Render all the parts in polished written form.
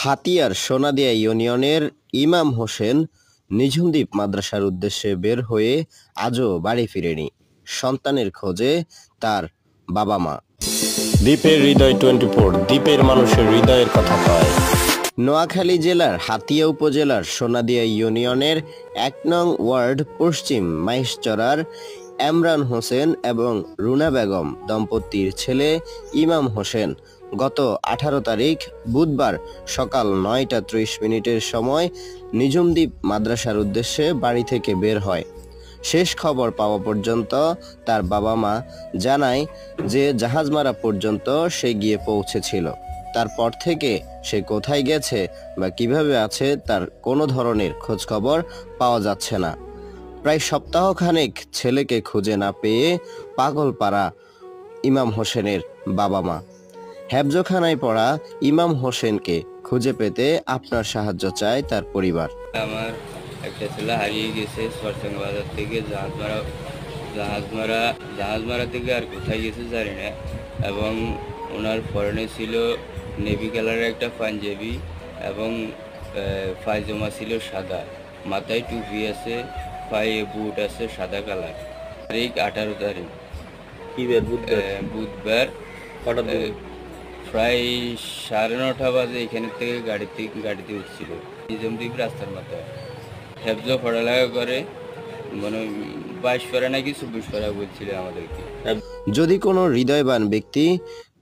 হাতিয়ার সোনাদিয়া ইউনিয়নের ইমাম হোসেন নিঝুমদ্বীপ মাদ্রাসার উদ্দেশ্যে বের হয়ে আজও বাড়ি ফিরেনি। সন্তানের খোঁজে তার বাবা মা। দ্বীপের হৃদয় 24, দ্বীপের মানুষের হৃদয়ের কথা কয়। নোয়াখালী জেলার হাতিয়া উপজেলার সোনাদিয়া ইউনিয়নের 1 নং ওয়ার্ড পশ্চিম মাইশচরার এমরান হোসেন এবং রুনা বেগম দম্পতির ছেলে ইমাম হোসেন গত 18 তারিখ বুধবার সকাল 9টা 30 মিনিটের সময় নিঝুমদ্বীপ মাদ্রাসার উদ্দেশ্যে বাড়ি থেকে বের হয়। শেষ খবর পাওয়া পর্যন্ত তার বাবা মা জানায় যে জাহাজমারা পর্যন্ত সে গিয়ে পৌঁছেছিল। তারপর থেকে সে কোথায় গেছে বা কিভাবে আছে তার কোনো ধরনের খোঁজখবর পাওয়া যাচ্ছে না। প্রায় সপ্তাহখানেক ছেলেকে খুঁজে না পেয়ে পাগলপাড়া ইমাম হোসেনের বাবা মা। হেফজখানায় পড়া ইমাম হোসেনকে খুঁজে পেতে আপনার সাহায্য চায় তার পরিবার। আমার একটা ছেলে হারিয়ে গেছে সরসঙ্গ বাজার থেকে জাহাজমারা থেকে আর কোথায় গেছে জানি না। এবং ওনার পরনে ছিল নেভি কালারের একটা পাঞ্জাবি এবং পায়জামা ছিল সাদা, মাথায় টুপি আছে, পায়ে বুট আছে সাদা কালার। তারিখ 18 তারিখ বুধবার প্রায় 9:30 বাজে এখান থেকে গাড়িতে উঠছিল নিজামদ্বীপ রাস্তার মাথায়। হেফজ পড়ালেখা করে, মানে 22 পারা নাকি 24 পারা বলছিল আমাদেরকে। যদি কোনো হৃদয়বান ব্যক্তি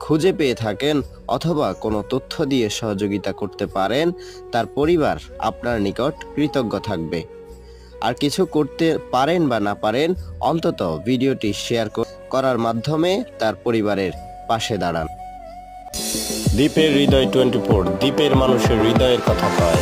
খুঁজে পেয়ে থাকেন অথবা কোনো তথ্য দিয়ে সহযোগিতা করতে পারেন, তার পরিবার আপনার নিকট কৃতজ্ঞ থাকবে। আর কিছু করতে পারেন বা না পারেন, অন্তত ভিডিওটি শেয়ার করার মাধ্যমে তার পরিবারের পাশে দাঁড়ান। দ্বীপের হৃদয় 24, দ্বীপের মানুষের হৃদয়ের কথা কয়।